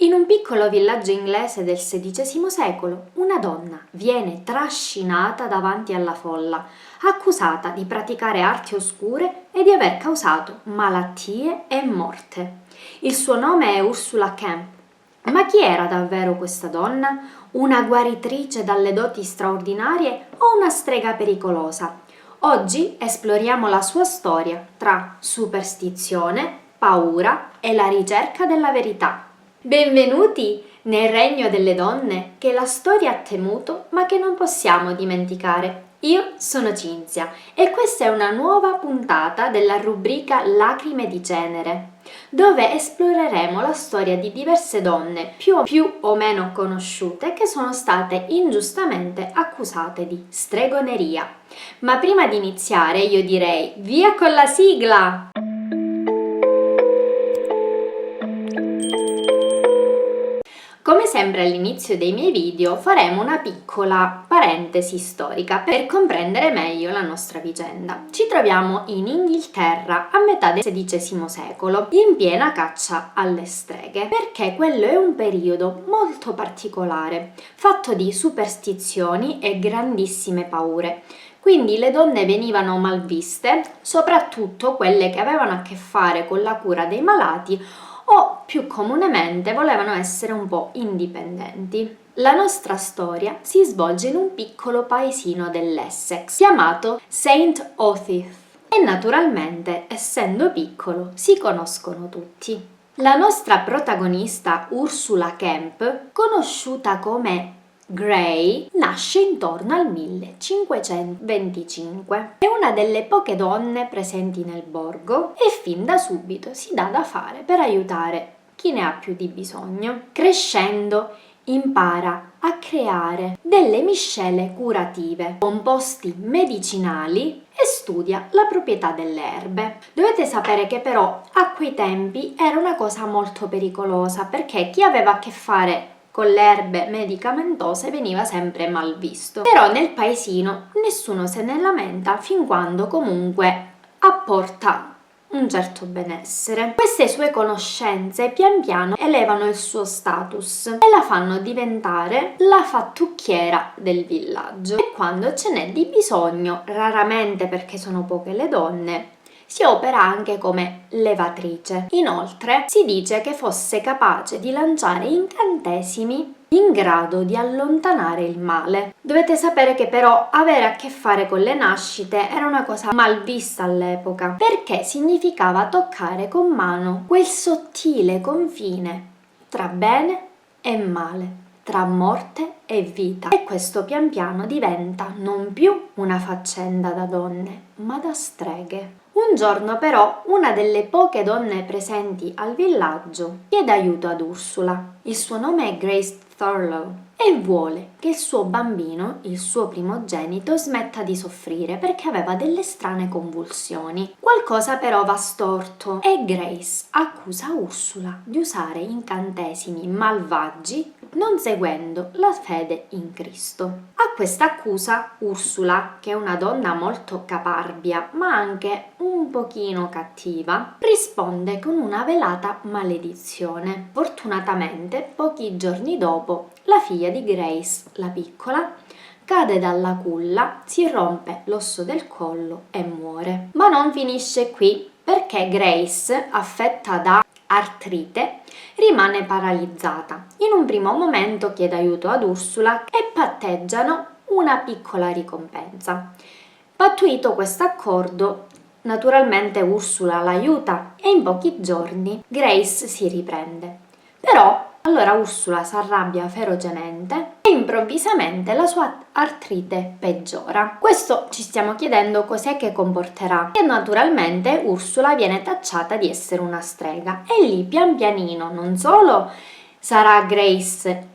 In un piccolo villaggio inglese del XVI secolo, una donna viene trascinata davanti alla folla, accusata di praticare arti oscure e di aver causato malattie e morte. Il suo nome è Ursula Kemp. Ma chi era davvero questa donna? Una guaritrice dalle doti straordinarie o una strega pericolosa? Oggi esploriamo la sua storia tra superstizione, paura e la ricerca della verità. Benvenuti nel regno delle donne che la storia ha temuto ma che non possiamo dimenticare. Io sono Cinzia e questa è una nuova puntata della rubrica Lacrime di Cenere, dove esploreremo la storia di diverse donne più o meno conosciute che sono state ingiustamente accusate di stregoneria. Ma prima di iniziare io direi via con la sigla! Come sempre all'inizio dei miei video faremo una piccola parentesi storica per comprendere meglio la nostra vicenda. Ci troviamo in Inghilterra a metà del XVI secolo, in piena caccia alle streghe, perché quello è un periodo molto particolare, fatto di superstizioni e grandissime paure. Quindi le donne venivano malviste, soprattutto quelle che avevano a che fare con la cura dei malati o più comunemente volevano essere un po' indipendenti. La nostra storia si svolge in un piccolo paesino dell'Essex chiamato St. Osyth e naturalmente, essendo piccolo, si conoscono tutti. La nostra protagonista Ursula Kemp, conosciuta come Gray, nasce intorno al 1525. È una delle poche donne presenti nel borgo e fin da subito si dà da fare per aiutare chi ne ha più di bisogno. Crescendo impara a creare delle miscele curative, composti medicinali e studia la proprietà delle erbe. Dovete sapere che però a quei tempi era una cosa molto pericolosa perché chi aveva a che fare con le erbe medicamentose veniva sempre mal visto. Però nel paesino nessuno se ne lamenta fin quando comunque apporta un certo benessere. Queste sue conoscenze pian piano elevano il suo status e la fanno diventare la fattucchiera del villaggio. E quando ce n'è di bisogno, raramente perché sono poche le donne, si opera anche come levatrice. Inoltre si dice che fosse capace di lanciare incantesimi in grado di allontanare il male. Dovete sapere che però avere a che fare con le nascite era una cosa mal vista all'epoca, perché significava toccare con mano quel sottile confine tra bene e male, tra morte e vita. E questo pian piano diventa non più una faccenda da donne, ma da streghe. Un giorno però una delle poche donne presenti al villaggio chiede aiuto ad Ursula. Il suo nome è Grace Thurlow e vuole che il suo bambino, il suo primogenito, smetta di soffrire perché aveva delle strane convulsioni. Qualcosa però va storto e Grace accusa Ursula di usare incantesimi malvagi non seguendo la fede in Cristo. A questa accusa Ursula, che è una donna molto caparbia ma anche un pochino cattiva, risponde con una velata maledizione. Fortunatamente, pochi giorni dopo, la figlia di Grace, la piccola, cade dalla culla, si rompe l'osso del collo e muore. Ma non finisce qui, perché Grace, affetta da artrite, rimane paralizzata. In un primo momento chiede aiuto ad Ursula e patteggiano una piccola ricompensa. Pattuito questo accordo, naturalmente Ursula l'aiuta e in pochi giorni Grace si riprende. Però allora Ursula si arrabbia ferocemente e improvvisamente la sua artrite peggiora. Questo ci stiamo chiedendo cos'è che comporterà. E naturalmente Ursula viene tacciata di essere una strega e lì pian pianino non solo sarà Grace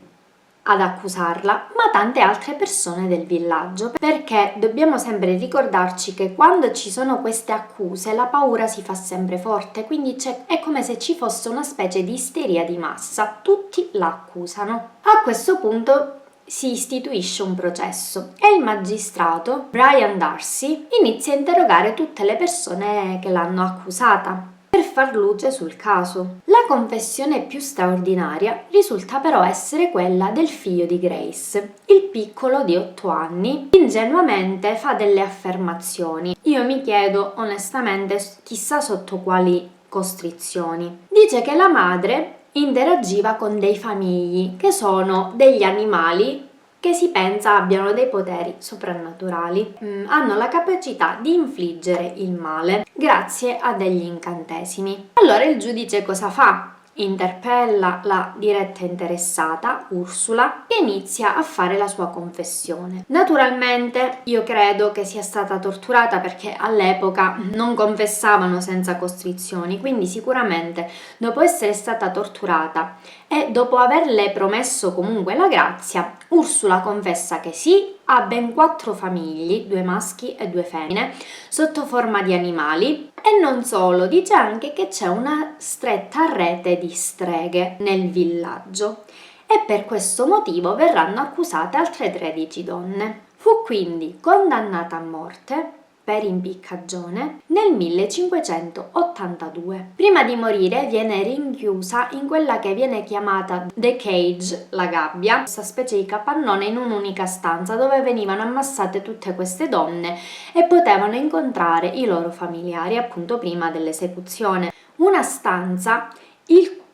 ad accusarla, ma tante altre persone del villaggio, perché dobbiamo sempre ricordarci che quando ci sono queste accuse la paura si fa sempre forte, quindi è come se ci fosse una specie di isteria di massa, tutti la accusano. A questo punto si istituisce un processo e il magistrato Brian Darcy inizia a interrogare tutte le persone che l'hanno accusata. per far luce sul caso. La confessione più straordinaria risulta però essere quella del figlio di Grace. Il piccolo di 8 anni ingenuamente fa delle affermazioni. Io mi chiedo onestamente chissà sotto quali costrizioni. Dice che la madre interagiva con dei famigli, che sono degli animali che si pensa abbiano dei poteri soprannaturali, hanno la capacità di infliggere il male grazie a degli incantesimi. Allora il giudice cosa fa? Interpella la diretta interessata, Ursula, che inizia a fare la sua confessione. Naturalmente io credo che sia stata torturata perché all'epoca non confessavano senza costrizioni, quindi sicuramente dopo essere stata torturata e dopo averle promesso comunque la grazia, Ursula confessa che sì, ha ben 4 famigli, 2 maschi e 2 femmine, sotto forma di animali, e non solo, dice anche che c'è una stretta rete di streghe nel villaggio e per questo motivo verranno accusate altre 13 donne. Fu quindi condannata a morte per impiccagione nel 1582. Prima di morire viene rinchiusa in quella che viene chiamata The Cage, la gabbia, questa specie di capannone in un'unica stanza dove venivano ammassate tutte queste donne e potevano incontrare i loro familiari appunto prima dell'esecuzione. Una stanza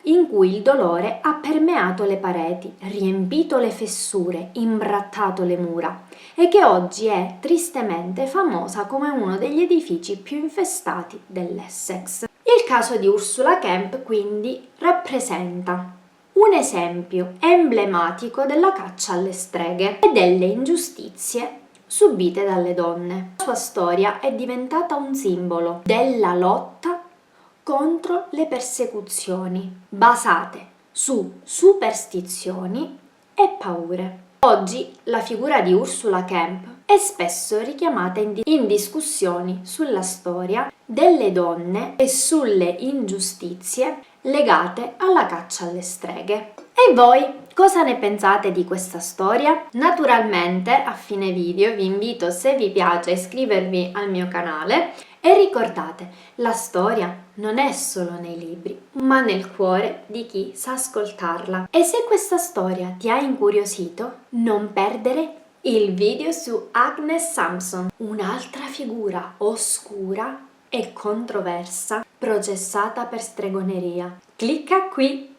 in cui il dolore ha permeato le pareti, riempito le fessure, imbrattato le mura e che oggi è tristemente famosa come uno degli edifici più infestati dell'Essex. Il caso di Ursula Kemp quindi rappresenta un esempio emblematico della caccia alle streghe e delle ingiustizie subite dalle donne. La sua storia è diventata un simbolo della lotta contro le persecuzioni basate su superstizioni e paure. Oggi la figura di Ursula Kemp è spesso richiamata in discussioni sulla storia delle donne e sulle ingiustizie legate alla caccia alle streghe. E voi cosa ne pensate di questa storia? Naturalmente a fine video vi invito, se vi piace, a iscrivervi al mio canale e ricordate, la storia non è solo nei libri, ma nel cuore di chi sa ascoltarla. E se questa storia ti ha incuriosito, non perdere il video su Agnes Sampson, un'altra figura oscura e controversa processata per stregoneria. Clicca qui!